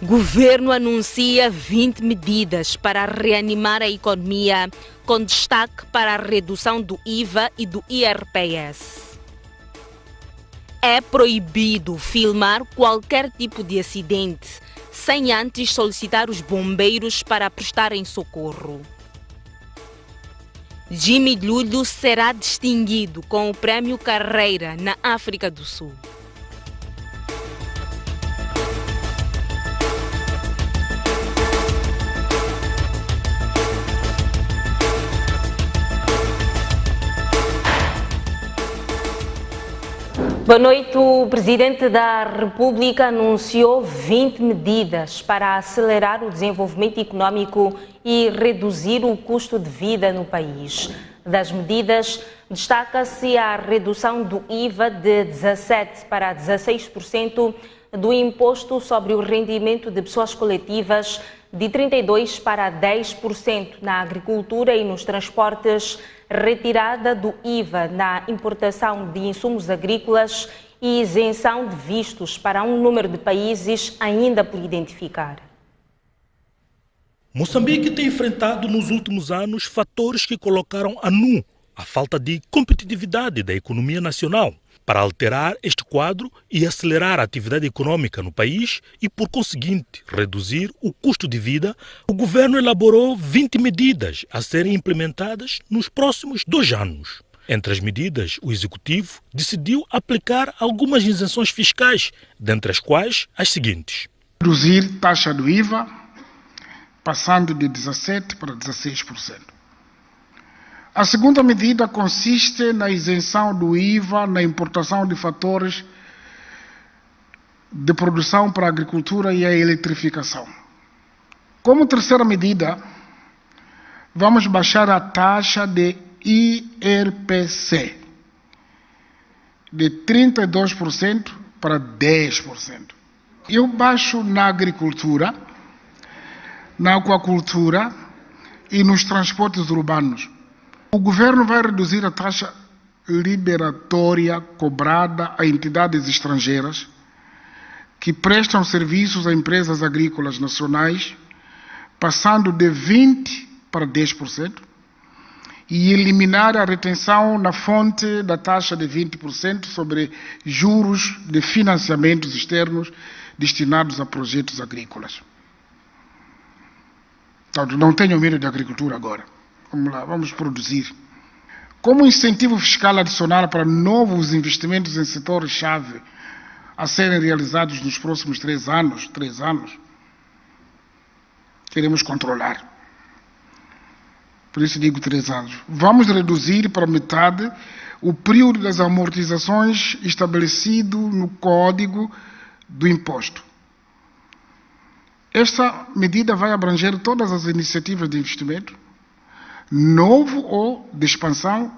Governo anuncia 20 medidas para reanimar a economia, com destaque para a redução do IVA e do IRPS. É proibido filmar qualquer tipo de acidente, sem antes solicitar os bombeiros para prestarem socorro. Jimmy Lulho será distinguido com o Prémio Carreira na África do Sul. Boa noite. O Presidente da República anunciou 20 medidas para acelerar o desenvolvimento econômico e reduzir o custo de vida no país. Das medidas, destaca-se a redução do IVA de 17% para 16%, do imposto sobre o rendimento de pessoas coletivas de 32% para 10% na agricultura e nos transportes, retirada do IVA na importação de insumos agrícolas e isenção de vistos para um número de países ainda por identificar. Moçambique tem enfrentado nos últimos anos fatores que colocaram a nu a falta de competitividade da economia nacional. Para alterar este quadro e acelerar a atividade econômica no país e, por conseguinte, reduzir o custo de vida, o governo elaborou 20 medidas a serem implementadas nos próximos 2 anos. Entre as medidas, o Executivo decidiu aplicar algumas isenções fiscais, dentre as quais as seguintes: reduzir taxa do IVA, passando de 17% para 16%. A segunda medida consiste na isenção do IVA na importação de fatores de produção para a agricultura e a eletrificação. Como terceira medida, vamos baixar a taxa de IRPC de 32% para 10%. Eu baixo na agricultura, na aquacultura e nos transportes urbanos. O governo vai reduzir a taxa liberatória cobrada a entidades estrangeiras que prestam serviços a empresas agrícolas nacionais, passando de 20% para 10%, e eliminar a retenção na fonte da taxa de 20% sobre juros de financiamentos externos destinados a projetos agrícolas. Então, não tenham medo de agricultura agora. Vamos lá, vamos produzir. Como incentivo fiscal adicional para novos investimentos em setores-chave a serem realizados nos próximos 3 anos, queremos controlar. Por isso digo 3 anos. Vamos reduzir para metade o período das amortizações estabelecido no Código do Imposto. Esta medida vai abranger todas as iniciativas de investimento novo ou de expansão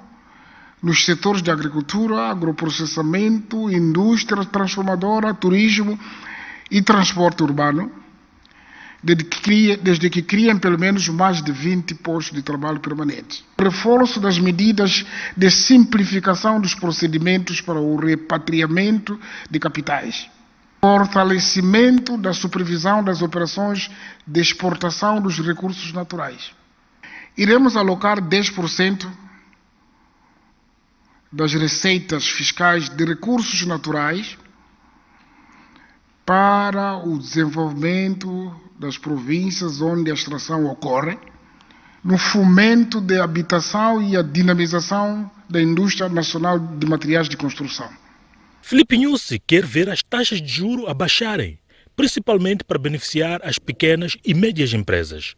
nos setores de agricultura, agroprocessamento, indústria transformadora, turismo e transporte urbano, desde que criem pelo menos mais de 20 postos de trabalho permanentes. Reforço das medidas de simplificação dos procedimentos para o repatriamento de capitais. Fortalecimento da supervisão das operações de exportação dos recursos naturais. Iremos alocar 10% das receitas fiscais de recursos naturais para o desenvolvimento das províncias onde a extração ocorre, no fomento da habitação e a dinamização da indústria nacional de materiais de construção. Filipe Nyusi quer ver as taxas de juros abaixarem, principalmente para beneficiar as pequenas e médias empresas.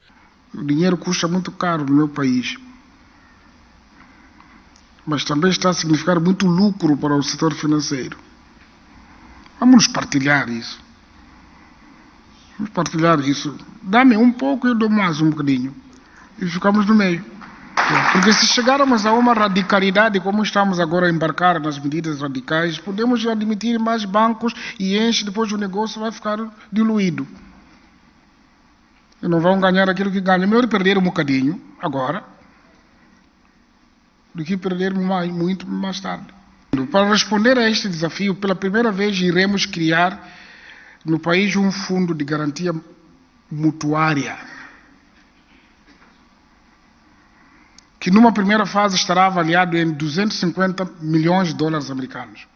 O dinheiro custa muito caro no meu país, mas também está a significar muito lucro para o setor financeiro. Vamos partilhar isso. Dá-me um pouco e eu dou mais um bocadinho. E ficamos no meio. Porque se chegarmos a uma radicalidade, como estamos agora a embarcar nas medidas radicais, podemos admitir mais bancos e depois o negócio vai ficar diluído. E não vão ganhar aquilo que ganham. É melhor perder um bocadinho agora do que perder muito mais tarde. Para responder a este desafio, pela primeira vez iremos criar no país um fundo de garantia mutuária, que numa primeira fase estará avaliado em 250 milhões de dólares americanos.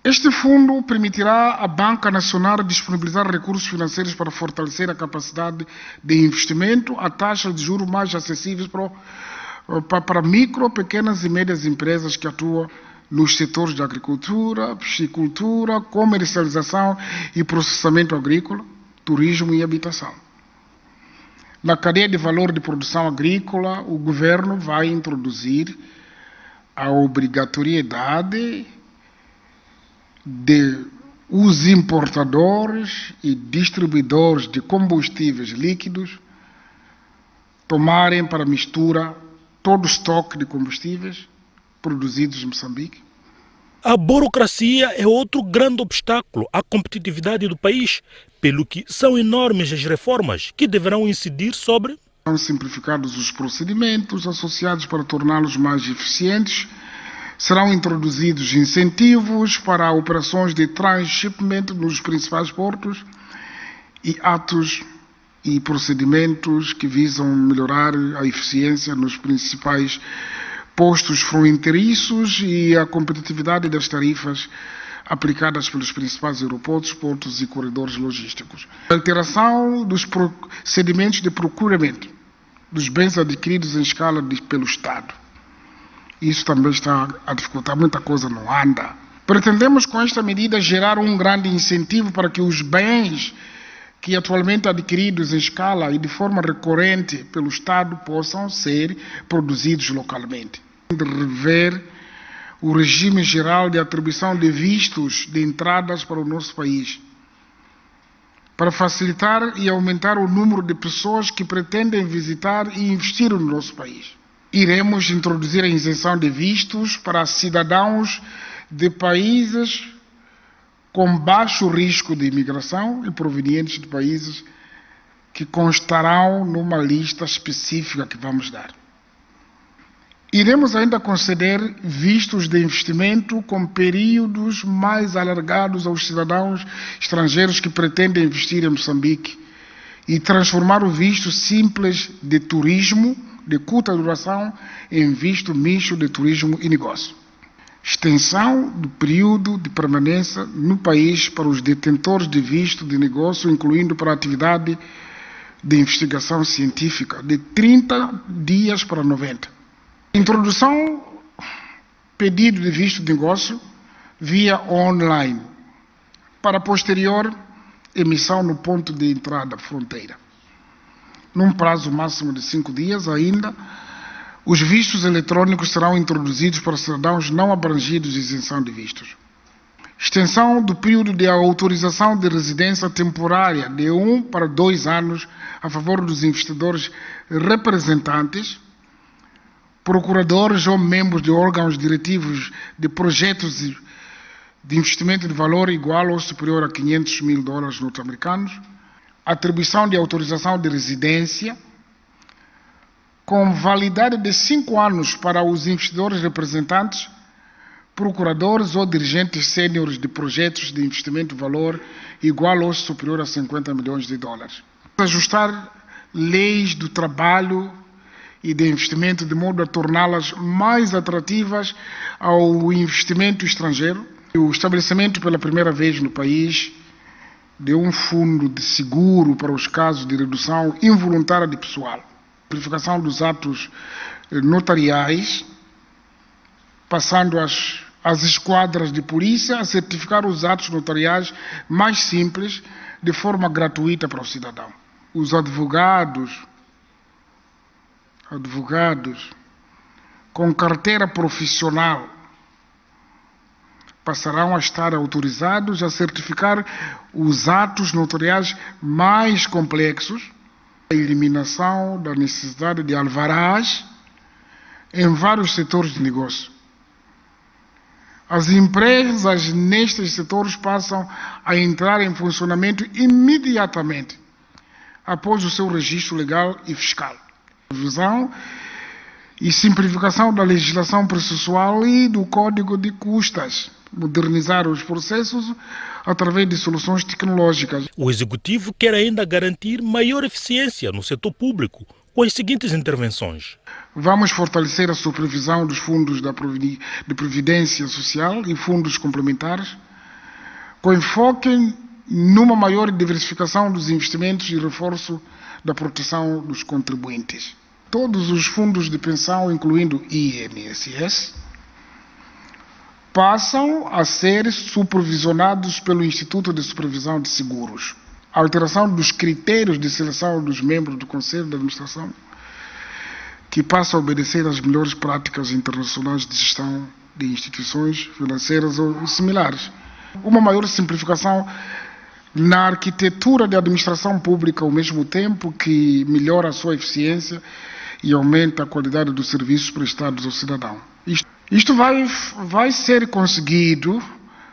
Este fundo permitirá à Banca Nacional disponibilizar recursos financeiros para fortalecer a capacidade de investimento a taxas de juros mais acessíveis para micro, pequenas e médias empresas que atuam nos setores de agricultura, piscicultura, comercialização e processamento agrícola, turismo e habitação. Na cadeia de valor de produção agrícola, o governo vai introduzir a obrigatoriedade de os importadores e distribuidores de combustíveis líquidos tomarem para mistura todo o estoque de combustíveis produzidos em Moçambique. A burocracia é outro grande obstáculo à competitividade do país, pelo que são enormes as reformas que deverão incidir sobre... São simplificados os procedimentos associados para torná-los mais eficientes. Serão introduzidos incentivos para operações de transshipment nos principais portos e atos e procedimentos que visam melhorar a eficiência nos principais postos fronteiriços e a competitividade das tarifas aplicadas pelos principais aeroportos, portos e corredores logísticos. A alteração dos procedimentos de procuramento dos bens adquiridos em escala pelo Estado. Isso também está a dificultar, muita coisa não anda. Pretendemos com esta medida gerar um grande incentivo para que os bens que atualmente adquiridos em escala e de forma recorrente pelo Estado possam ser produzidos localmente. De rever o regime geral de atribuição de vistos de entradas para o nosso país, para facilitar e aumentar o número de pessoas que pretendem visitar e investir no nosso país. Iremos introduzir a isenção de vistos para cidadãos de países com baixo risco de imigração e provenientes de países que constarão numa lista específica que vamos dar. Iremos ainda conceder vistos de investimento com períodos mais alargados aos cidadãos estrangeiros que pretendem investir em Moçambique e transformar o visto simples de turismo de curta duração em visto misto de turismo e negócio. Extensão do período de permanência no país para os detentores de visto de negócio, incluindo para a atividade de investigação científica, de 30 dias para 90. Introdução, pedido de visto de negócio via online, para posterior emissão no ponto de entrada fronteira. Num prazo máximo de 5 dias ainda, os vistos eletrônicos serão introduzidos para cidadãos não abrangidos de isenção de vistos. Extensão do período de autorização de residência temporária de 1 para 2 anos a favor dos investidores representantes, procuradores ou membros de órgãos diretivos de projetos de investimento de valor igual ou superior a 500 mil dólares norte-americanos, atribuição de autorização de residência, com validade de 5 anos para os investidores representantes, procuradores ou dirigentes sêniores de projetos de investimento de valor igual ou superior a 50 milhões de dólares. Ajustar leis do trabalho e de investimento de modo a torná-las mais atrativas ao investimento estrangeiro. O estabelecimento pela primeira vez no país de um fundo de seguro para os casos de redução involuntária de pessoal. Simplificação dos atos notariais, passando as esquadras de polícia a certificar os atos notariais mais simples de forma gratuita para o cidadão. Os advogados com carteira profissional passarão a estar autorizados a certificar os atos notariais mais complexos, a eliminação da necessidade de alvarás em vários setores de negócio. As empresas nestes setores passam a entrar em funcionamento imediatamente após o seu registro legal e fiscal. Revisão e simplificação da legislação processual e do Código de Custas, modernizar os processos através de soluções tecnológicas. O Executivo quer ainda garantir maior eficiência no setor público com as seguintes intervenções. Vamos fortalecer a supervisão dos fundos de previdência social e fundos complementares, com enfoque numa maior diversificação dos investimentos e reforço da proteção dos contribuintes. Todos os fundos de pensão, incluindo INSS, passam a ser supervisionados pelo Instituto de Supervisão de Seguros. A alteração dos critérios de seleção dos membros do Conselho de Administração, que passa a obedecer às melhores práticas internacionais de gestão de instituições financeiras ou similares. Uma maior simplificação na arquitetura de administração pública, ao mesmo tempo que melhora a sua eficiência e aumenta a qualidade dos serviços prestados ao cidadão. Isto vai ser conseguido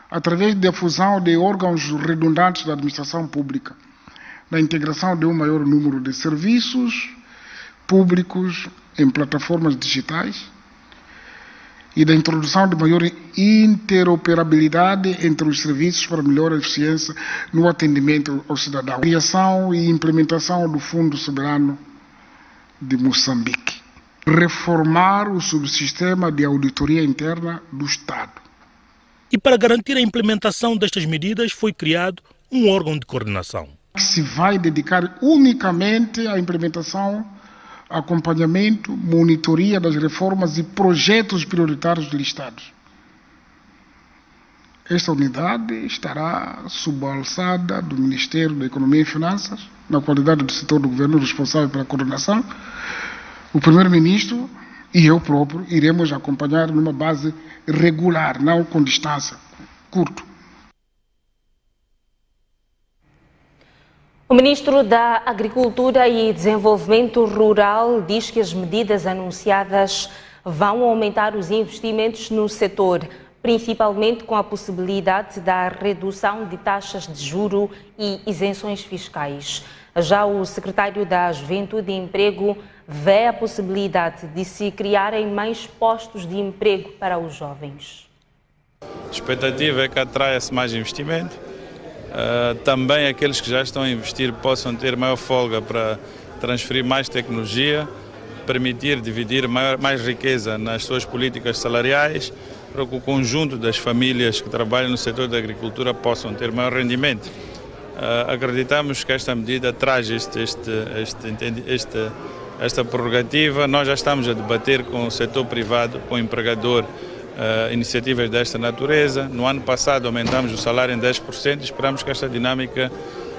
através da fusão de órgãos redundantes da administração pública, na integração de um maior número de serviços públicos em plataformas digitais e da introdução de maior interoperabilidade entre os serviços para melhor eficiência no atendimento ao cidadão. Criação e implementação do Fundo Soberano de Moçambique. Reformar o subsistema de auditoria interna do Estado. E para garantir a implementação destas medidas foi criado um órgão de coordenação. Que se vai dedicar unicamente à implementação, acompanhamento, monitoria das reformas e projetos prioritários listados. Esta unidade estará subalçada do Ministério da Economia e Finanças, na qualidade do setor do governo responsável pela coordenação. O Primeiro-Ministro e eu próprio iremos acompanhar numa base regular, não com distância curta. O Ministro da Agricultura e Desenvolvimento Rural diz que as medidas anunciadas vão aumentar os investimentos no setor, principalmente com a possibilidade da redução de taxas de juro e isenções fiscais. Já o secretário da Juventude e Emprego vê a possibilidade de se criarem mais postos de emprego para os jovens. A expectativa é que atraia-se mais investimento. Também aqueles que já estão a investir possam ter maior folga para transferir mais tecnologia, permitir dividir mais riqueza nas suas políticas salariais, para que o conjunto das famílias que trabalham no setor da agricultura possam ter maior rendimento. Acreditamos que esta medida traz esta prerrogativa. Nós já estamos a debater com o setor privado, com o empregador, iniciativas desta natureza. No ano passado aumentamos o salário em 10% e esperamos que esta dinâmica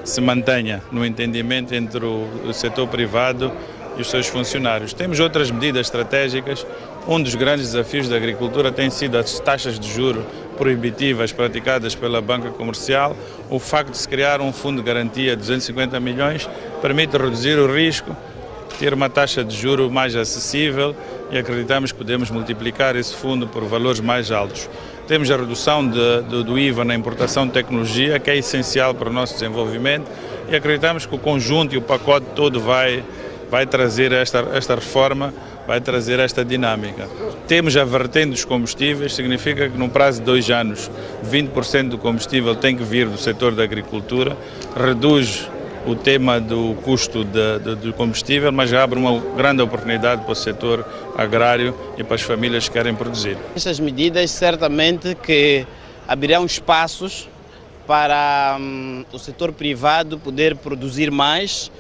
se mantenha no entendimento entre o setor privado e os seus funcionários. Temos outras medidas estratégicas. Um dos grandes desafios da agricultura tem sido as taxas de juros proibitivas praticadas pela banca comercial. O facto de se criar um fundo de garantia de 250 milhões permite reduzir o risco, ter uma taxa de juros mais acessível e acreditamos que podemos multiplicar esse fundo por valores mais altos. Temos a redução do IVA na importação de tecnologia, que é essencial para o nosso desenvolvimento, e acreditamos que o conjunto e o pacote todo vai trazer esta reforma, vai trazer esta dinâmica. Temos a vertente dos combustíveis, significa que no prazo de 2 anos 20% do combustível tem que vir do setor da agricultura, reduz o tema do custo do combustível, mas abre uma grande oportunidade para o setor agrário e para as famílias que querem produzir. Estas medidas certamente que abrirão espaços para o setor privado poder produzir mais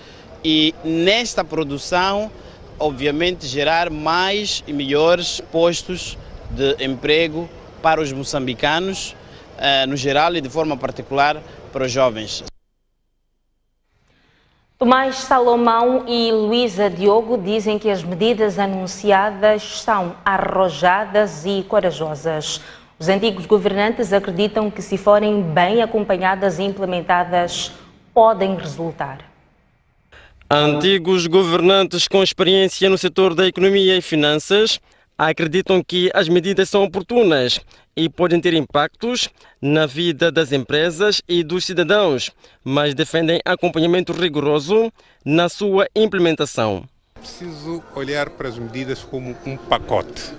e nesta produção, obviamente, gerar mais e melhores postos de emprego para os moçambicanos, no geral e de forma particular para os jovens. Tomás Salomão e Luísa Diogo dizem que as medidas anunciadas são arrojadas e corajosas. Os antigos governantes acreditam que, se forem bem acompanhadas e implementadas, podem resultar. Antigos governantes com experiência no setor da economia e finanças acreditam que as medidas são oportunas e podem ter impactos na vida das empresas e dos cidadãos, mas defendem acompanhamento rigoroso na sua implementação. Preciso olhar para as medidas como um pacote.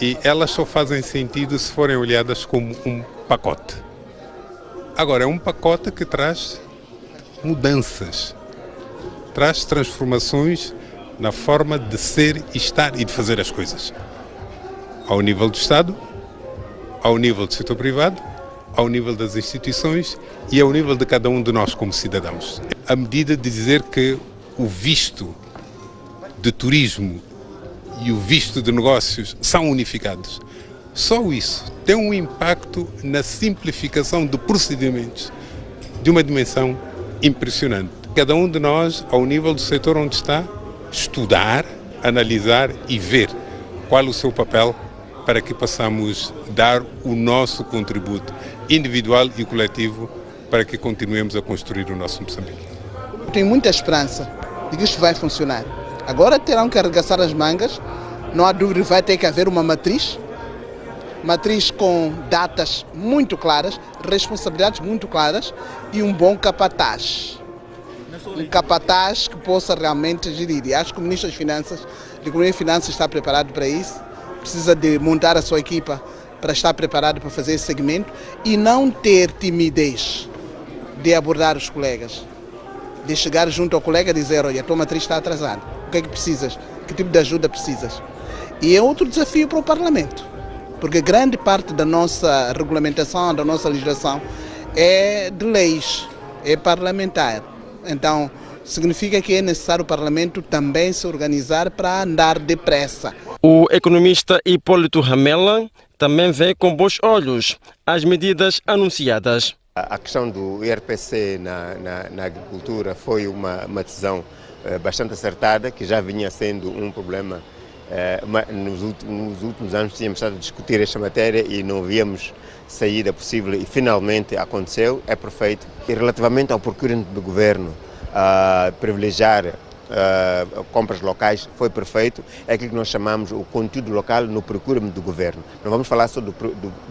e elas só fazem sentido se forem olhadas como um pacote. Agora, é um pacote que traz mudanças, traz transformações na forma de ser, estar e de fazer as coisas. Ao nível do Estado, ao nível do setor privado, ao nível das instituições e ao nível de cada um de nós como cidadãos. A medida de dizer que o visto de turismo e o visto de negócios são unificados, só isso tem um impacto na simplificação de procedimentos de uma dimensão impressionante. Cada um de nós, ao nível do setor onde está, estudar, analisar e ver qual é o seu papel para que possamos dar o nosso contributo individual e coletivo para que continuemos a construir o nosso Moçambique. Tenho muita esperança de que isto vai funcionar. Agora terão que arregaçar as mangas, não há dúvida que vai ter que haver uma matriz com datas muito claras, responsabilidades muito claras e um bom capataz. Um capataz que possa realmente gerir. E acho que o Ministro das Finanças, a Economia e Finanças está preparado para isso, precisa de montar a sua equipa para estar preparado para fazer esse segmento e não ter timidez de abordar os colegas, de chegar junto ao colega e dizer, olha, a tua matriz está atrasada, o que é que precisas, que tipo de ajuda precisas? E é outro desafio para o Parlamento, porque grande parte da nossa regulamentação, da nossa legislação é de leis, é parlamentar. Então, significa que é necessário o Parlamento também se organizar para andar depressa. O economista Hipólito Ramela também vê com bons olhos as medidas anunciadas. A questão do IRPC na agricultura foi uma decisão bastante acertada, que já vinha sendo um problema. Nos últimos anos tínhamos estado a discutir esta matéria e não víamos saída possível e finalmente aconteceu, é perfeito. E relativamente ao procurement do governo, privilegiar compras locais foi perfeito, é aquilo que nós chamamos o conteúdo local no procurement do governo. Não vamos falar só do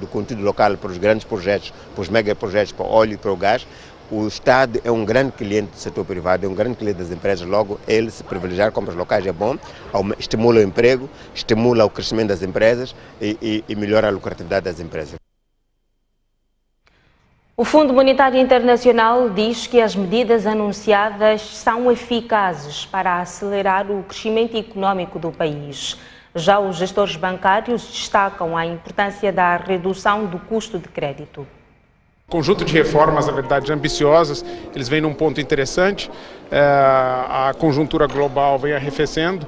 conteúdo local para os grandes projetos, para os megaprojetos, para o óleo e para o gás. O Estado é um grande cliente do setor privado, é um grande cliente das empresas, logo ele se privilegiar compras locais é bom, estimula o emprego, estimula o crescimento das empresas e melhora a lucratividade das empresas. O Fundo Monetário Internacional diz que as medidas anunciadas são eficazes para acelerar o crescimento econômico do país. Já os gestores bancários destacam a importância da redução do custo de crédito. Conjunto de reformas, na verdade, ambiciosas, eles vêm num ponto interessante, a conjuntura global vem arrefecendo,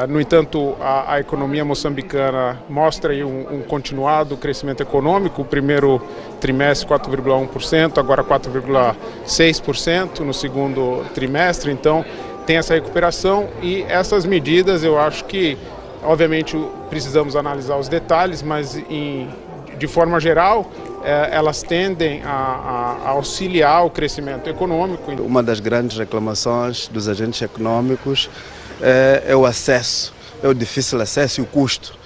no entanto, a economia moçambicana mostra aí um continuado crescimento econômico, o primeiro trimestre 4,1%, agora 4,6% no segundo trimestre, então tem essa recuperação e essas medidas eu acho que, obviamente, precisamos analisar os detalhes, mas de forma geral, elas tendem a auxiliar o crescimento econômico. Uma das grandes reclamações dos agentes econômicos é o acesso, é o difícil acesso e o custo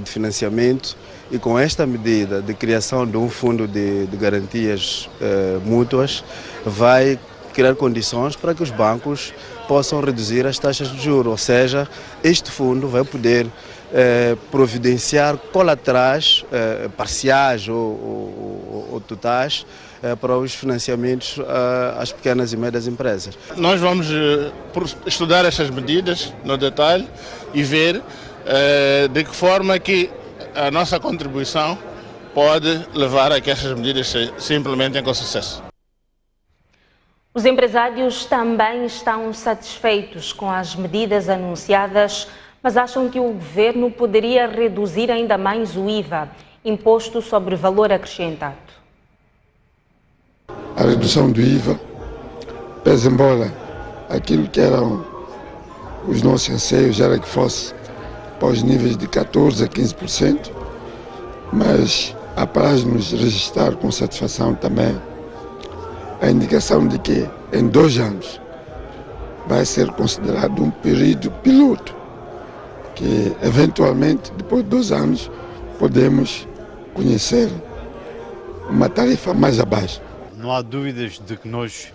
de financiamento. E com esta medida de criação de um fundo de garantias mútuas, vai criar condições para que os bancos possam reduzir as taxas de juros. Ou seja, este fundo vai poder providenciar colaterais parciais ou totais para os financiamentos às pequenas e médias empresas. Nós vamos estudar essas medidas no detalhe e ver de que forma que a nossa contribuição pode levar a que essas medidas se implementem com sucesso. Os empresários também estão satisfeitos com as medidas anunciadas, mas acham que o governo poderia reduzir ainda mais o IVA, imposto sobre valor acrescentado. A redução do IVA, pese embora aquilo que eram os nossos anseios era que fosse para os níveis de 14% a 15%, mas apraz-nos registrar com satisfação também a indicação de que em 2 anos vai ser considerado um período piloto, que eventualmente depois de 2 anos podemos conhecer uma tarifa mais abaixo. Não há dúvidas de que nós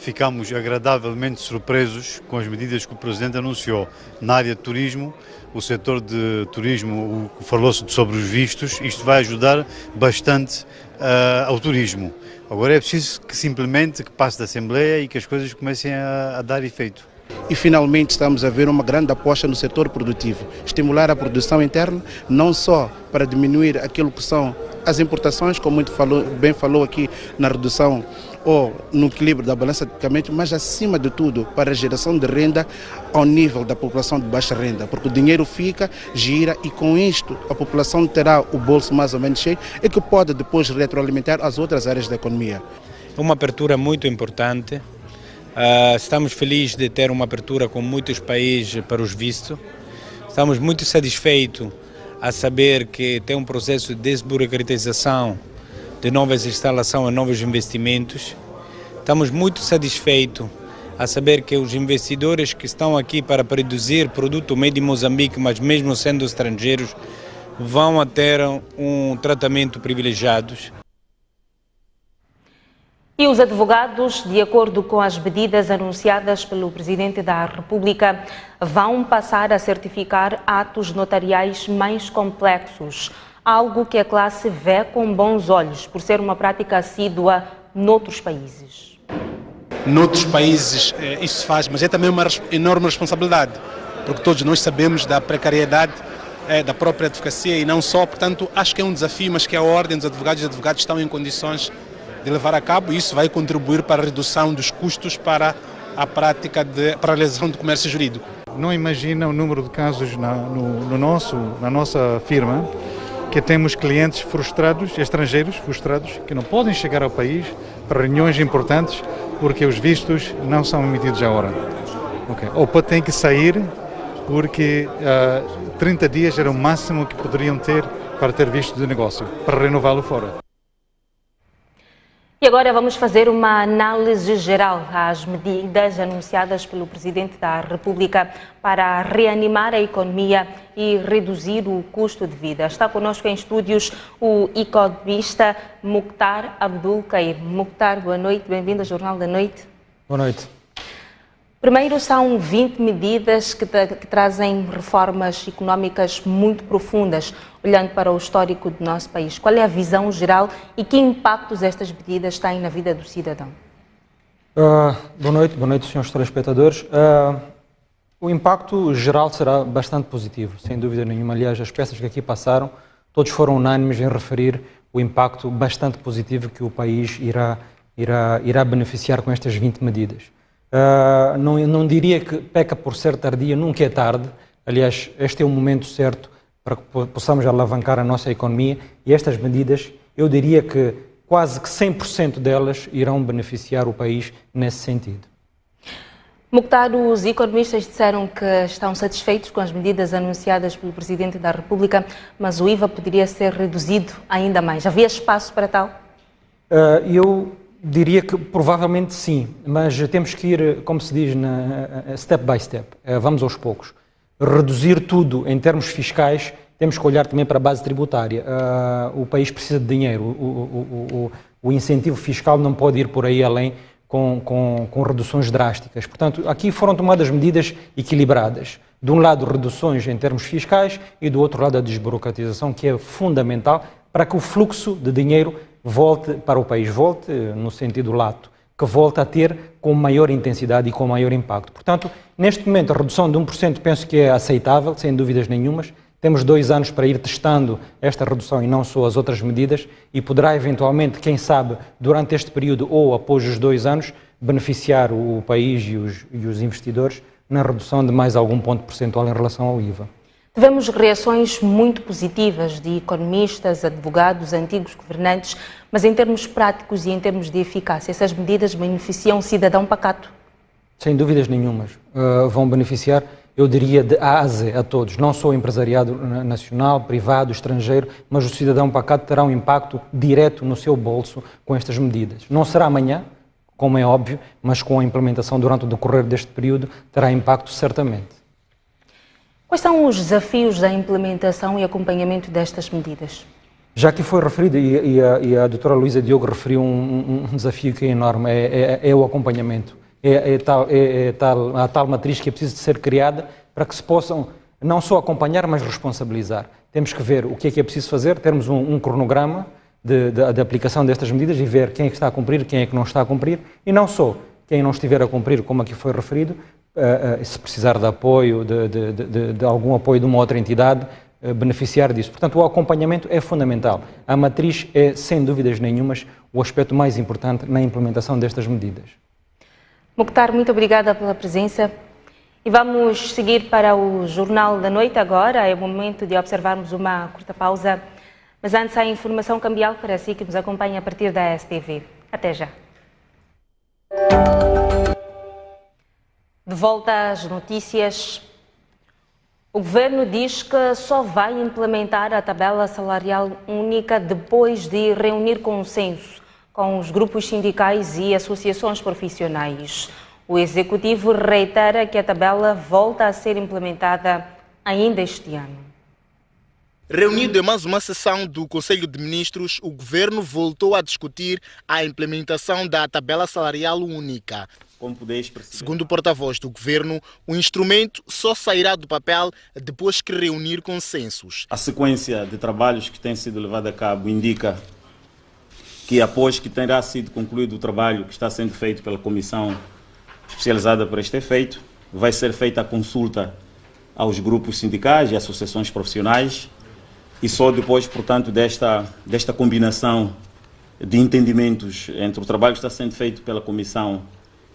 ficamos agradavelmente surpresos com as medidas que o Presidente anunciou. Na área de turismo, o setor de turismo, falou-se sobre os vistos, isto vai ajudar bastante ao turismo. Agora é preciso que simplesmente que passe da Assembleia e que as coisas comecem a dar efeito. E finalmente estamos a ver uma grande aposta no setor produtivo, estimular a produção interna, não só para diminuir aquilo que são as importações, como muito bem falou aqui na redução ou no equilíbrio da balança de pagamentos, mas acima de tudo para a geração de renda ao nível da população de baixa renda, porque o dinheiro fica, gira e com isto a população terá o bolso mais ou menos cheio e que pode depois retroalimentar as outras áreas da economia. Uma abertura muito importante. Estamos felizes de ter uma abertura com muitos países para os vistos. Estamos muito satisfeitos a saber que tem um processo de desburocratização de novas instalações e novos investimentos. Estamos muito satisfeitos a saber que os investidores que estão aqui para produzir produto made in Moçambique, mas mesmo sendo estrangeiros, vão ter um tratamento privilegiado. E os advogados, de acordo com as medidas anunciadas pelo Presidente da República, vão passar a certificar atos notariais mais complexos, algo que a classe vê com bons olhos, por ser uma prática assídua noutros países. Noutros países isso se faz, mas é também uma enorme responsabilidade, porque todos nós sabemos da precariedade da própria advocacia e não só, portanto, acho que é um desafio, mas que a Ordem dos Advogados e advogados estão em condições de levar a cabo, e isso vai contribuir para a redução dos custos para a prática para a realização do comércio jurídico. Não imagina o número de casos na nossa firma que temos clientes frustrados, estrangeiros frustrados, que não podem chegar ao país para reuniões importantes porque os vistos não são emitidos à hora. Ou têm que sair porque 30 dias era o máximo que poderiam ter para ter visto de negócio, para renová-lo fora. E agora vamos fazer uma análise geral às medidas anunciadas pelo Presidente da República para reanimar a economia e reduzir o custo de vida. Está conosco em estúdios o economista Mukhtar Abdul Kair. Mukhtar, boa noite, bem-vindo ao Jornal da Noite. Boa noite. Primeiro, são 20 medidas que trazem reformas económicas muito profundas, olhando para o histórico do nosso país. Qual é a visão geral e que impactos estas medidas têm na vida do cidadão? Boa noite, senhores telespectadores. O impacto geral será bastante positivo, sem dúvida nenhuma. Aliás, as peças que aqui passaram, todos foram unânimes em referir o impacto bastante positivo que o país irá beneficiar com estas 20 medidas. Não diria que peca por ser tardia, nunca é tarde. Aliás, este é o momento certo para que possamos alavancar a nossa economia e estas medidas, eu diria que quase que 100% delas irão beneficiar o país nesse sentido. Mukhtar, os economistas disseram que estão satisfeitos com as medidas anunciadas pelo Presidente da República, mas o IVA poderia ser reduzido ainda mais. Havia espaço para tal? Eu diria que provavelmente sim, mas temos que ir, como se diz, step by step. Vamos aos poucos. Reduzir tudo em termos fiscais, temos que olhar também para a base tributária. O país precisa de dinheiro. O incentivo fiscal não pode ir por aí além com reduções drásticas. Portanto, aqui foram tomadas medidas equilibradas. De um lado, reduções em termos fiscais e do outro lado, a desburocratização, que é fundamental para que o fluxo de dinheiro volte para o país, volte no sentido lato, que volte a ter com maior intensidade e com maior impacto. Portanto, neste momento, a redução de 1% penso que é aceitável, sem dúvidas nenhumas. Temos 2 anos para ir testando esta redução e não só as outras medidas e poderá eventualmente, quem sabe, durante este período ou após os 2 anos, beneficiar o país e os investidores na redução de mais algum ponto percentual em relação ao IVA. Tivemos reações muito positivas de economistas, advogados, antigos governantes, mas em termos práticos e em termos de eficácia, essas medidas beneficiam o cidadão pacato? Sem dúvidas nenhumas. Vão beneficiar, eu diria, de A a Z, a todos. Não só o empresariado nacional, privado, estrangeiro, mas o cidadão pacato terá um impacto direto no seu bolso com estas medidas. Não será amanhã, como é óbvio, mas com a implementação durante o decorrer deste período terá impacto certamente. Quais são os desafios da implementação e acompanhamento destas medidas? Já que foi referido, e a doutora Luísa Diogo referiu um desafio que é enorme, é o acompanhamento. A tal matriz que é preciso de ser criada para que se possam não só acompanhar, mas responsabilizar. Temos que ver o que é preciso fazer, termos um cronograma de aplicação destas medidas e ver quem é que está a cumprir, quem é que não está a cumprir, e não só quem não estiver a cumprir, como aqui foi referido, se precisar de apoio, de algum apoio de uma outra entidade, beneficiar disso. Portanto, o acompanhamento é fundamental. A matriz é, sem dúvidas nenhumas, o aspecto mais importante na implementação destas medidas. Mokhtar, muito obrigada pela presença. E vamos seguir para o Jornal da Noite agora. É o momento de observarmos uma curta pausa. Mas antes, a informação cambial para si que nos acompanha a partir da STV. Até já. De volta às notícias. O Governo diz que só vai implementar a tabela salarial única depois de reunir consenso com os grupos sindicais e associações profissionais. O Executivo reitera que a tabela volta a ser implementada ainda este ano. Reunido em mais uma sessão do Conselho de Ministros, o Governo voltou a discutir a implementação da tabela salarial única. Segundo o porta-voz do Governo, o instrumento só sairá do papel depois que reunir consensos. A sequência de trabalhos que tem sido levada a cabo indica que após que terá sido concluído o trabalho que está sendo feito pela Comissão especializada para este efeito, vai ser feita a consulta aos grupos sindicais e associações profissionais e só depois, portanto, desta combinação de entendimentos entre o trabalho que está sendo feito pela Comissão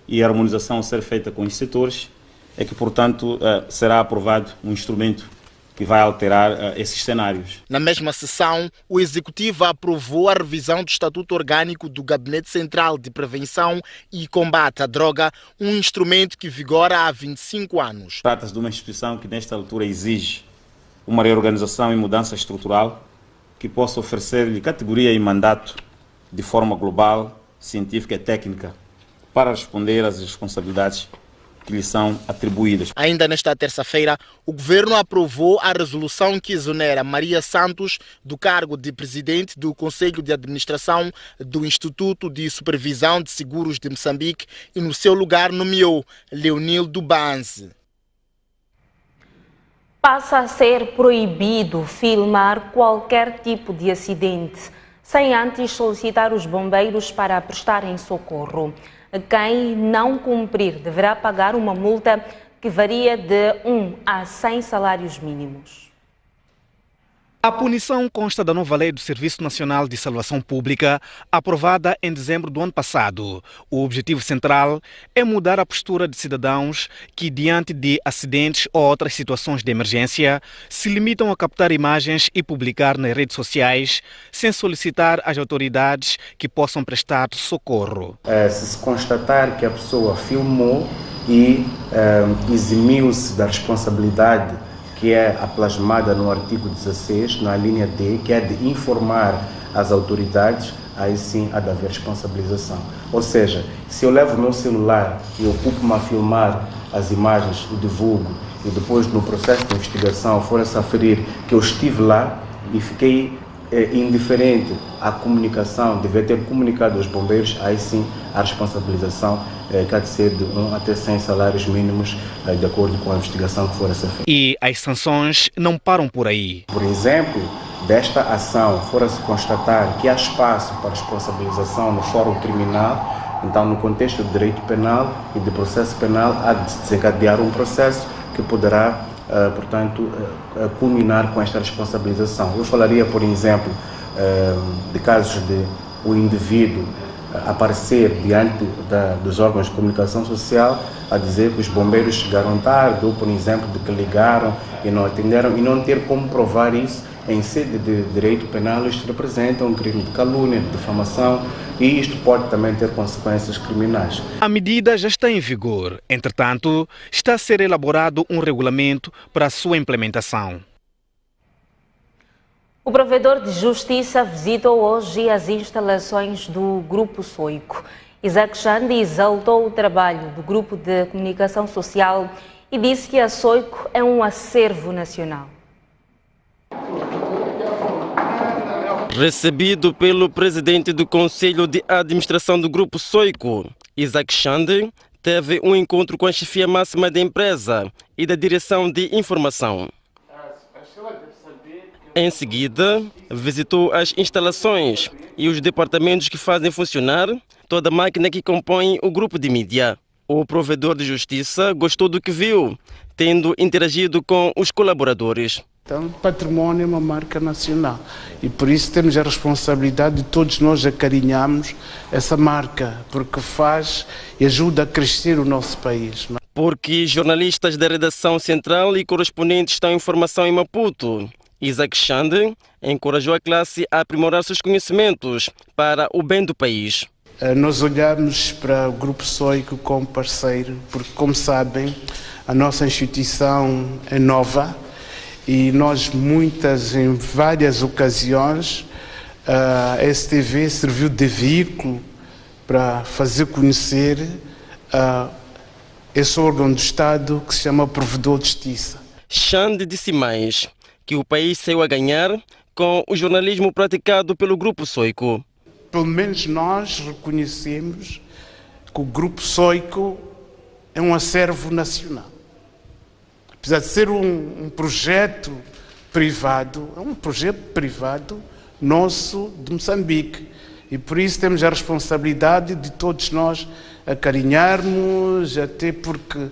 e a harmonização a ser feita com os setores, é que, portanto, será aprovado um instrumento que vai alterar esses cenários. Na mesma sessão, o Executivo aprovou a revisão do Estatuto Orgânico do Gabinete Central de Prevenção e Combate à Droga, um instrumento que vigora há 25 anos. Trata-se de uma instituição que, nesta altura, exige uma reorganização e mudança estrutural que possa oferecer-lhe categoria e mandato de forma global, científica e técnica para responder às responsabilidades que lhe são atribuídas. Ainda nesta terça-feira, o Governo aprovou a resolução que exonera Maria Santos do cargo de presidente do Conselho de Administração do Instituto de Supervisão de Seguros de Moçambique e no seu lugar nomeou Leonildo Banze. Passa a ser proibido filmar qualquer tipo de acidente sem antes solicitar os bombeiros para prestarem socorro. Quem não cumprir deverá pagar uma multa que varia de 1 a 100 salários mínimos. A punição consta da nova Lei do Serviço Nacional de Salvação Pública, aprovada em dezembro do ano passado. O objetivo central é mudar a postura de cidadãos que, diante de acidentes ou outras situações de emergência, se limitam a captar imagens e publicar nas redes sociais, sem solicitar às autoridades que possam prestar socorro. Se constatar que a pessoa filmou e eximiu-se da responsabilidade que é a plasmada no artigo 16, na linha D, que é de informar as autoridades, aí sim há de haver responsabilização. Ou seja, se eu levo o meu celular e ocupo-me a filmar as imagens, o divulgo, e depois no processo de investigação for-se aferir que eu estive lá e fiquei indiferente à comunicação, dever ter comunicado aos bombeiros, aí sim a responsabilização que há de ser de 1 até 100 salários mínimos, de acordo com a investigação que for a ser feita. E as sanções não param por aí. Por exemplo, desta ação for-se constatar que há espaço para responsabilização no fórum criminal, então no contexto de direito penal e de processo penal há de desencadear um processo que poderá portanto, culminar com esta responsabilização. Eu falaria, por exemplo, de casos de o indivíduo aparecer diante dos órgãos de comunicação social a dizer que os bombeiros chegaram tarde, ou, por exemplo, de que ligaram e não atenderam, e não ter como provar isso em sede de direito penal. Isto representa um crime de calúnia, de difamação, e isto pode também ter consequências criminais. A medida já está em vigor. Entretanto, está a ser elaborado um regulamento para a sua implementação. O provedor de justiça visitou hoje as instalações do Grupo Soico. Isaac Xande exaltou o trabalho do Grupo de Comunicação Social e disse que a Soico é um acervo nacional. Recebido pelo presidente do Conselho de Administração do Grupo Soico, Isaac Xande, teve um encontro com a chefia máxima da empresa e da direção de informação. Em seguida, visitou as instalações e os departamentos que fazem funcionar toda a máquina que compõe o grupo de mídia. O provedor de justiça gostou do que viu, tendo interagido com os colaboradores. Então, património é uma marca nacional e por isso temos a responsabilidade de todos nós acarinharmos essa marca, porque faz e ajuda a crescer o nosso país. Porque jornalistas da redação central e correspondentes estão em formação em Maputo, Isaac Xande encorajou a classe a aprimorar seus conhecimentos para o bem do país. Nós olhamos para o Grupo Soico como parceiro, porque, como sabem, a nossa instituição é nova e nós, em várias ocasiões, a STV serviu de veículo para fazer conhecer esse órgão do Estado que se chama Provedor de Justiça. Xande disse mais que o país saiu a ganhar com o jornalismo praticado pelo Grupo Soico. Pelo menos nós reconhecemos que o Grupo Soico é um acervo nacional. Apesar de ser um projeto privado, é um projeto privado nosso de Moçambique. E por isso temos a responsabilidade de todos nós acarinharmos, até porque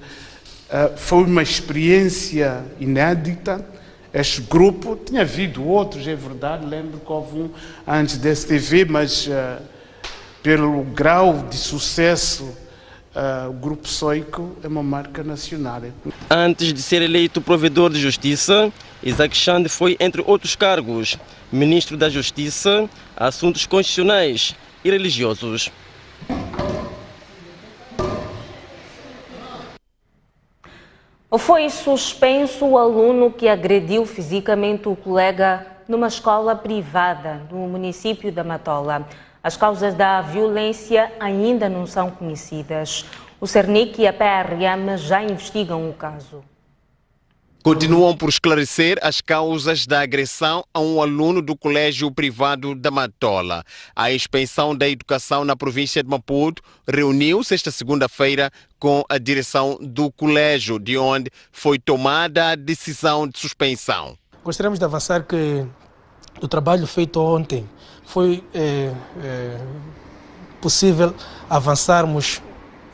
foi uma experiência inédita. Este grupo, tinha havido outros, é verdade, lembro que houve um antes da STV, mas pelo grau de sucesso, o Grupo Soico é uma marca nacional. Antes de ser eleito provedor de justiça, Isaac Xande foi, entre outros cargos, ministro da Justiça, Assuntos Constitucionais e Religiosos. Foi suspenso o aluno que agrediu fisicamente o colega numa escola privada no município da Matola. As causas da violência ainda não são conhecidas. O Cernic e a PRM já investigam o caso. Continuam por esclarecer as causas da agressão a um aluno do colégio privado da Matola. A Inspeção da Educação na província de Maputo reuniu-se esta segunda-feira com a direção do colégio, de onde foi tomada a decisão de suspensão. Gostaríamos de avançar que o trabalho feito ontem foi possível avançarmos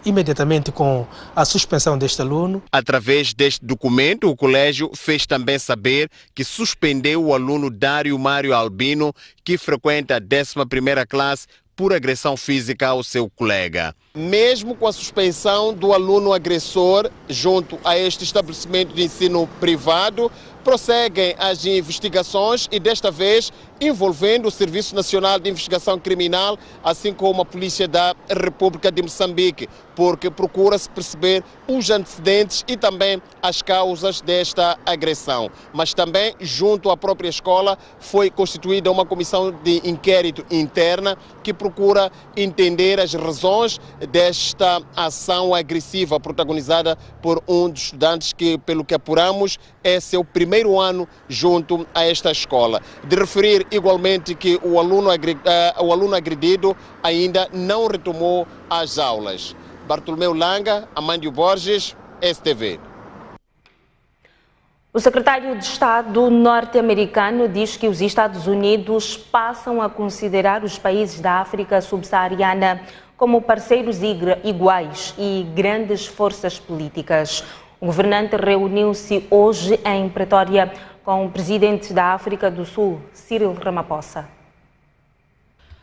imediatamente com a suspensão deste aluno. Através deste documento, o colégio fez também saber que suspendeu o aluno Dário Mário Albino, que frequenta a 11ª classe, por agressão física ao seu colega. Mesmo com a suspensão do aluno agressor junto a este estabelecimento de ensino privado, prosseguem as investigações e desta vez envolvendo o Serviço Nacional de Investigação Criminal, assim como a Polícia da República de Moçambique, porque procura-se perceber os antecedentes e também as causas desta agressão. Mas também, junto à própria escola, foi constituída uma comissão de inquérito interna que procura entender as razões desta ação agressiva protagonizada por um dos estudantes que, pelo que apuramos, é seu primeiro ano junto a esta escola. De referir igualmente que o aluno agredido ainda não retomou as aulas. Bartolomeu Langa, Amândio Borges, STV. O secretário de Estado norte-americano diz que os Estados Unidos passam a considerar os países da África subsaariana como parceiros iguais e grandes forças políticas. O governante reuniu-se hoje em Pretória com o presidente da África do Sul, Cyril Ramaphosa.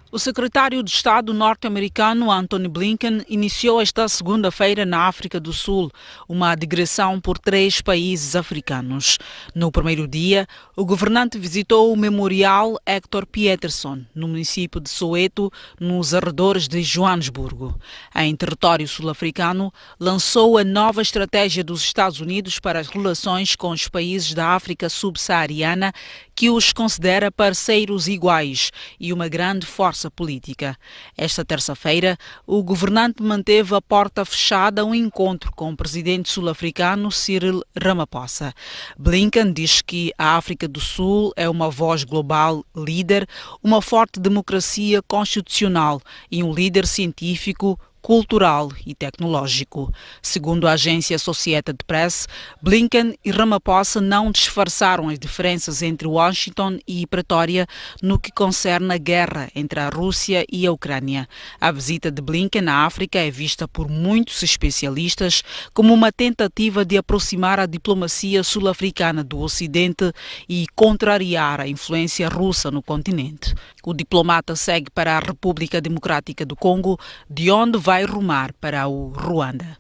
O secretário de Estado norte-americano Antony Blinken iniciou esta segunda-feira na África do Sul uma digressão por 3 países africanos. No primeiro dia, o governante visitou o Memorial Hector Pieterson, no município de Soweto, nos arredores de Joanesburgo. Em território sul-africano, lançou a nova estratégia dos Estados Unidos para as relações com os países da África subsaariana, que os considera parceiros iguais e uma grande força força política. Esta terça-feira, o governante manteve a porta fechada a um encontro com o presidente sul-africano Cyril Ramaphosa. Blinken diz que a África do Sul é uma voz global líder, uma forte democracia constitucional e um líder científico, cultural e tecnológico. Segundo a agência Associated Press, Blinken e Ramaphosa não disfarçaram as diferenças entre Washington e Pretória no que concerne a guerra entre a Rússia e a Ucrânia. A visita de Blinken à África é vista por muitos especialistas como uma tentativa de aproximar a diplomacia sul-africana do Ocidente e contrariar a influência russa no continente. O diplomata segue para a República Democrática do Congo, de onde vai rumar para o Ruanda.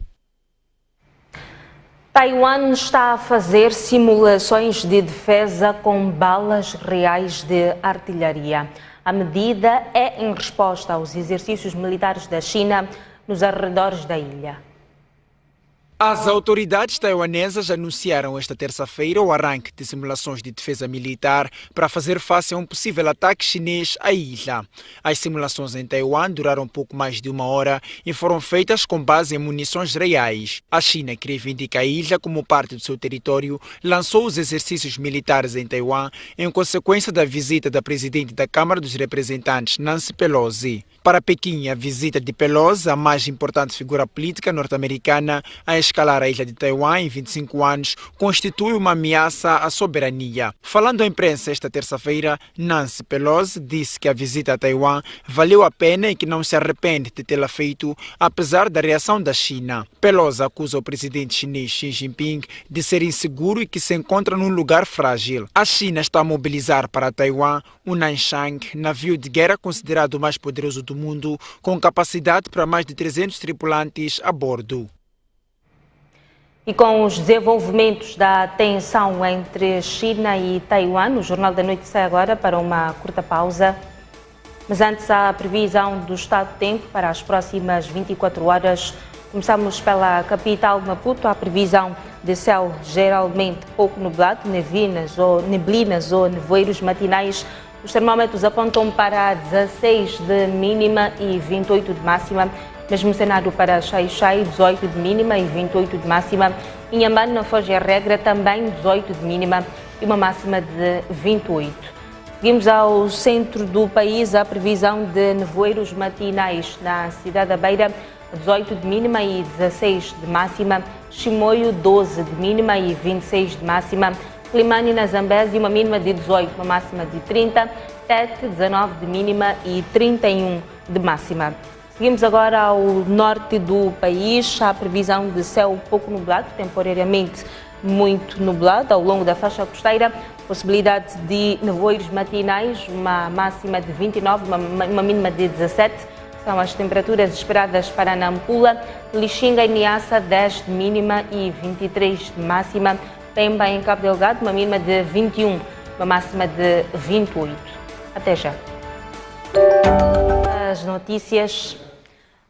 Taiwan está a fazer simulações de defesa com balas reais de artilharia. A medida é em resposta aos exercícios militares da China nos arredores da ilha. As autoridades taiwanesas anunciaram esta terça-feira o arranque de simulações de defesa militar para fazer face a um possível ataque chinês à ilha. As simulações em Taiwan duraram pouco mais de 1 hora e foram feitas com base em munições reais. A China, que reivindica a ilha como parte do seu território, lançou os exercícios militares em Taiwan em consequência da visita da presidente da Câmara dos Representantes, Nancy Pelosi. Para Pequim, a visita de Pelosi, a mais importante figura política norte-americana a escalar a ilha de Taiwan em 25 anos, constitui uma ameaça à soberania. Falando à imprensa esta terça-feira, Nancy Pelosi disse que a visita a Taiwan valeu a pena e que não se arrepende de tê-la feito, apesar da reação da China. Pelosi acusa o presidente chinês Xi Jinping de ser inseguro e que se encontra num lugar frágil. A China está a mobilizar para Taiwan o Nanchang, navio de guerra considerado o mais poderoso do mundo, com capacidade para mais de 300 tripulantes a bordo. E com os desenvolvimentos da tensão entre China e Taiwan, o Jornal da Noite sai agora para uma curta pausa. Mas antes, a previsão do estado de tempo para as próximas 24 horas. Começamos pela capital Maputo, a previsão de céu geralmente pouco nublado, neblinas ou nevoeiros matinais. Os termômetros apontam para 16 de mínima e 28 de máxima. Mesmo cenário para Xai-Xai, 18 de mínima e 28 de máxima. Inhambane, na Foz e Regra, também 18 de mínima e uma máxima de 28. Seguimos ao centro do país, a previsão de nevoeiros matinais na cidade da Beira, 18 de mínima e 16 de máxima. Chimoio, 12 de mínima e 26 de máxima. Climane, na Zambésia, uma mínima de 18, uma máxima de 30. Tete, 19 de mínima e 31 de máxima. Seguimos agora ao norte do país, a previsão de céu pouco nublado, temporariamente muito nublado ao longo da faixa costeira, possibilidade de nevoeiros matinais, uma máxima de 29, uma mínima de 17, são as temperaturas esperadas para Nampula, Lixinga e Niassa, 10 de mínima e 23 de máxima, Pemba em Cabo Delgado, uma mínima de 21, uma máxima de 28. Até já. As notícias.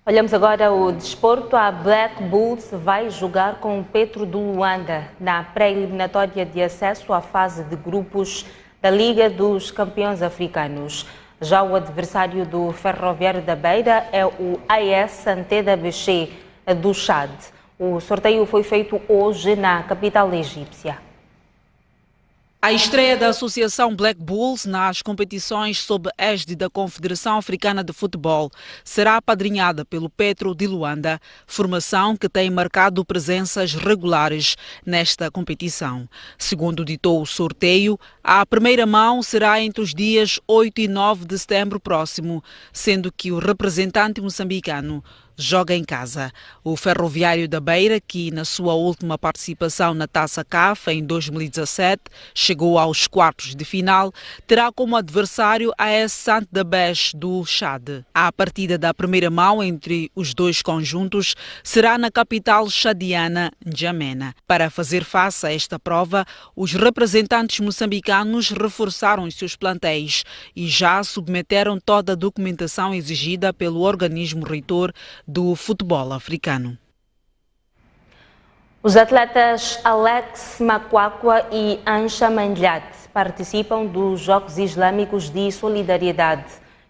Olhamos agora o desporto. A Black Bulls vai jogar com o Petro do Luanda na pré-eliminatória de acesso à fase de grupos da Liga dos Campeões Africanos. Já o adversário do Ferroviário da Beira é o AS Santé da Beché do Chad. O sorteio foi feito hoje na capital egípcia. A estreia da Associação Black Bulls nas competições sob égide da Confederação Africana de Futebol será apadrinhada pelo Petro de Luanda, formação que tem marcado presenças regulares nesta competição. Segundo ditou o sorteio, a primeira mão será entre os dias 8 e 9 de setembro próximo, sendo que o representante moçambicano joga em casa. O Ferroviário da Beira, que na sua última participação na Taça CAF em 2017 chegou aos quartos de final, terá como adversário a AS Santé da Beche do Chad. A partida da primeira mão entre os dois conjuntos será na capital chadiana, N'Djamena. Para fazer face a esta prova, os representantes moçambicanos reforçaram os seus plantéis e já submeteram toda a documentação exigida pelo organismo reitor do futebol africano. Os atletas Alex Makwakwa e Ansha Mandlat participam dos Jogos Islâmicos de Solidariedade,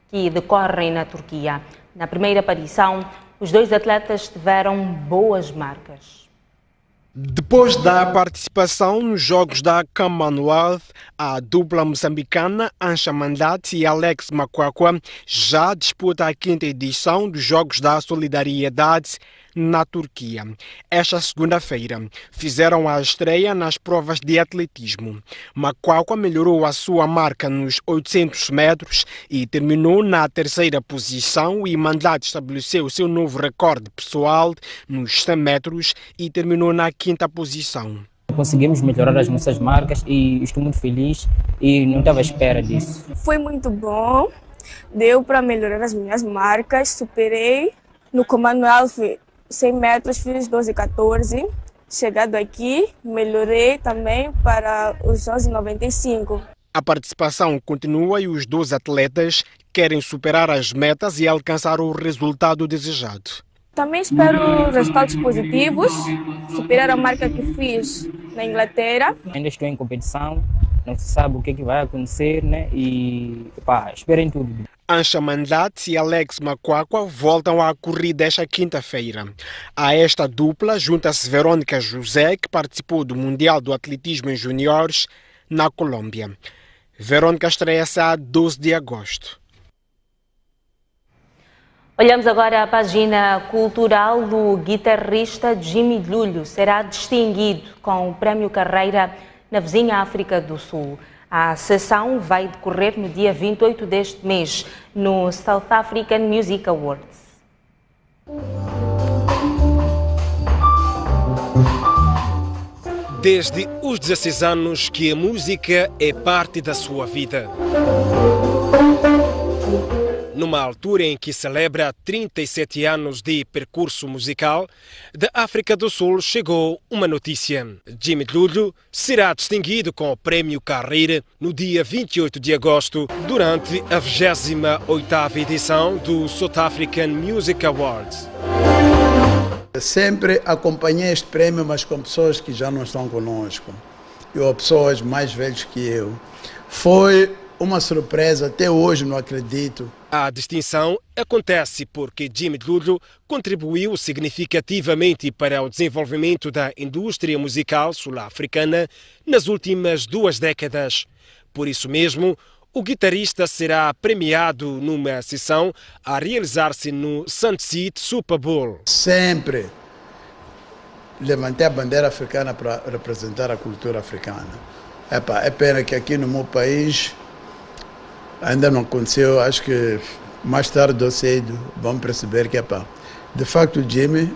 que decorrem na Turquia. Na primeira aparição, os dois atletas tiveram boas marcas. Depois da participação nos Jogos da Commonwealth, a dupla moçambicana Ansha Mandat e Alex Makwakwa já disputa a 5ª edição dos Jogos da Solidariedade na Turquia. Esta segunda-feira fizeram a estreia nas provas de atletismo. Makwakwa melhorou a sua marca nos 800 metros e terminou na 3ª posição, e Mandat estabeleceu o seu novo recorde pessoal nos 100 metros e terminou na 5ª posição. Conseguimos melhorar as nossas marcas e estou muito feliz e não estava à espera disso. Foi muito bom, deu para melhorar as minhas marcas, superei no Commonwealth 100 metros, fiz 12,14. Chegado aqui, melhorei também para os 11,95. A participação continua e os 12 atletas querem superar as metas e alcançar o resultado desejado. Também espero resultados positivos, superar a marca que fiz na Inglaterra. Ainda estou em competição, não se sabe o que vai acontecer, né? E esperem tudo. Ansha Mandat e Alex Makwakwa voltam à corrida esta quinta-feira. A esta dupla junta-se Verônica José, que participou do Mundial do Atletismo em Juniores na Colômbia. Verônica estreia-se a 12 de agosto. Olhamos agora a página cultural do guitarrista Jimmy Lulho. Será distinguido com o Prémio Carreira na vizinha África do Sul. A sessão vai decorrer no dia 28 deste mês, no South African Music Awards. Desde os 16 anos que a música é parte da sua vida. Numa altura em que celebra 37 anos de percurso musical, da África do Sul chegou uma notícia. Jimmy Lulho será distinguido com o Prémio Carreira no dia 28 de agosto, durante a 28ª edição do South African Music Awards. Sempre acompanhei este prémio, mas com pessoas que já não estão conosco, ou pessoas mais velhas que eu. Foi uma surpresa, até hoje não acredito. A distinção acontece porque Jimmy Lulho contribuiu significativamente para o desenvolvimento da indústria musical sul-africana nas últimas 2 décadas. Por isso mesmo, o guitarrista será premiado numa sessão a realizar-se no Sunset Super Bowl. Sempre levantei a bandeira africana para representar a cultura africana. É pena que aqui no meu país ainda não aconteceu. Acho que mais tarde ou cedo vamos perceber que de facto o Jimmy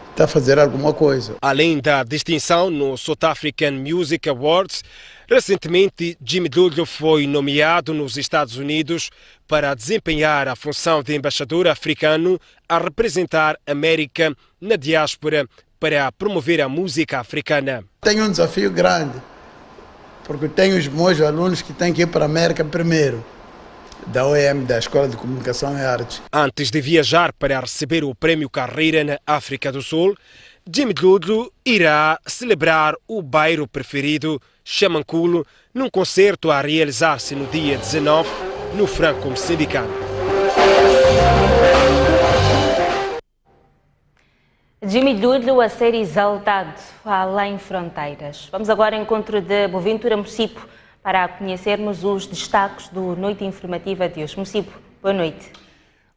está a fazer alguma coisa. Além da distinção no South African Music Awards, recentemente Jimmy Lulho foi nomeado nos Estados Unidos para desempenhar a função de embaixador africano a representar a América na diáspora para promover a música africana. Tenho um desafio grande, porque tenho os meus alunos que têm que ir para a América primeiro, da OEM, da Escola de Comunicação e Artes. Antes de viajar para receber o Prémio Carreira na África do Sul, Jimmy Lulho irá celebrar o bairro preferido, Xamanculo, num concerto a realizar-se no dia 19, no Franco-Moçambicano. Jimmy Lulho a ser exaltado além fronteiras. Vamos agora ao encontro de Boaventura Mocipo para conhecermos os destaques do Noite Informativa de hoje. Mocipo, boa noite.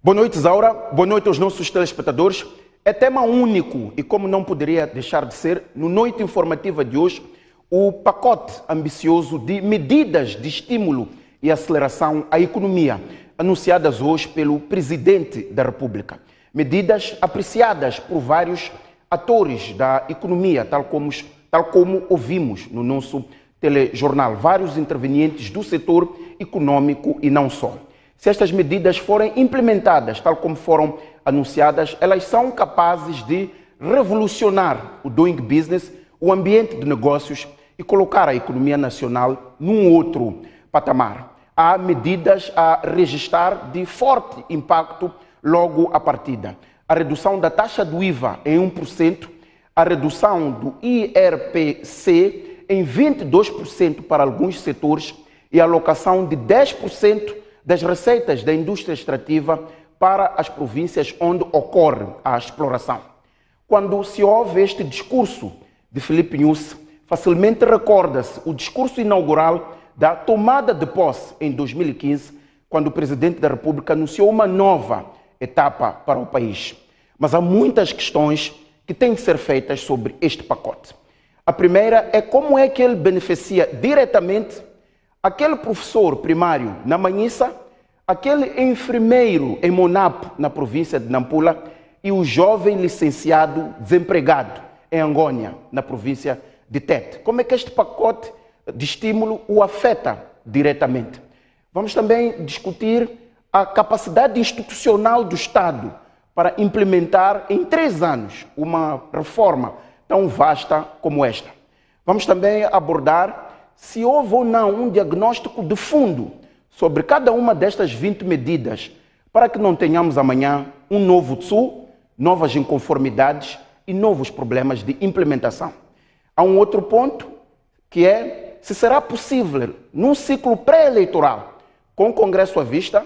Boa noite, Zaura. Boa noite aos nossos telespectadores. É tema único e, como não poderia deixar de ser, no Noite Informativa de hoje, o pacote ambicioso de medidas de estímulo e aceleração à economia, anunciadas hoje pelo Presidente da República. Medidas apreciadas por vários atores da economia, tal como ouvimos no nosso telejornal, vários intervenientes do setor econômico e não só. Se estas medidas forem implementadas tal como foram anunciadas, elas são capazes de revolucionar o doing business, o ambiente de negócios e colocar a economia nacional num outro patamar. Há medidas a registrar de forte impacto logo à partida. A redução da taxa do IVA em 1%, a redução do IRPC em 22% para alguns setores e a alocação de 10% das receitas da indústria extrativa para as províncias onde ocorre a exploração. Quando se ouve este discurso de Filipe Nyusi, facilmente recorda-se o discurso inaugural da tomada de posse em 2015, quando o Presidente da República anunciou uma nova etapa para o país. Mas há muitas questões que têm de ser feitas sobre este pacote. A primeira é como é que ele beneficia diretamente aquele professor primário na Manhissa, aquele enfermeiro em Monapo, na província de Nampula, e o jovem licenciado desempregado em Angônia, na província de Tete. Como é que este pacote de estímulo o afeta diretamente? Vamos também discutir a capacidade institucional do Estado para implementar em 3 anos uma reforma tão vasta como esta. Vamos também abordar se houve ou não um diagnóstico de fundo sobre cada uma destas 20 medidas, para que não tenhamos amanhã um novo TSU, novas inconformidades e novos problemas de implementação. Há um outro ponto, que é se será possível, num ciclo pré-eleitoral, com o Congresso à vista,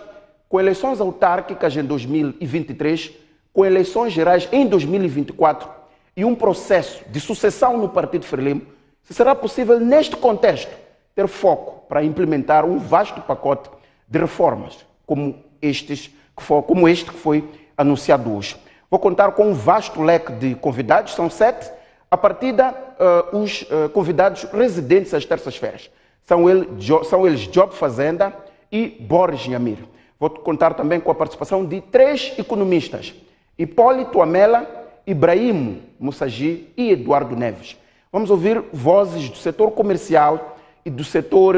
com eleições autárquicas em 2023, com eleições gerais em 2024 e um processo de sucessão no Partido Frelimo, se será possível, neste contexto, ter foco para implementar um vasto pacote de reformas, como este que foi anunciado hoje. Vou contar com um vasto leque de convidados, são 7, a partir os convidados residentes às terças-feiras. São eles Job Fazenda e Boris Nyamir. Vou contar também com a participação de 3 economistas, Hipólito Amela, Ibrahim Moussagi e Eduardo Neves. Vamos ouvir vozes do setor comercial e do setor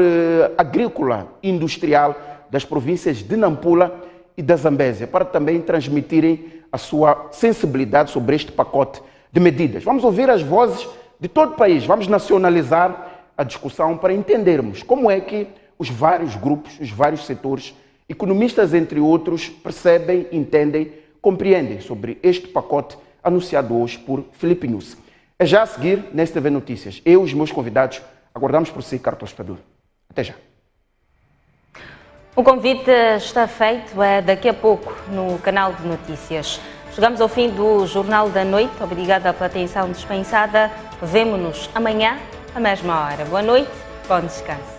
agrícola e industrial das províncias de Nampula e da Zambésia, para também transmitirem a sua sensibilidade sobre este pacote de medidas. Vamos ouvir as vozes de todo o país, vamos nacionalizar a discussão para entendermos como é que os vários grupos, os vários setores, economistas entre outros, percebem, entendem, compreendem sobre este pacote anunciado hoje por Filipe Nyusi. É já a seguir, nesta TV Notícias. Eu e os meus convidados aguardamos por si, caro telespectador. Até já. O convite está feito, daqui a pouco no canal de notícias. Chegamos ao fim do Jornal da Noite. Obrigada pela atenção dispensada. Vemo-nos amanhã, à mesma hora. Boa noite, bom descanso.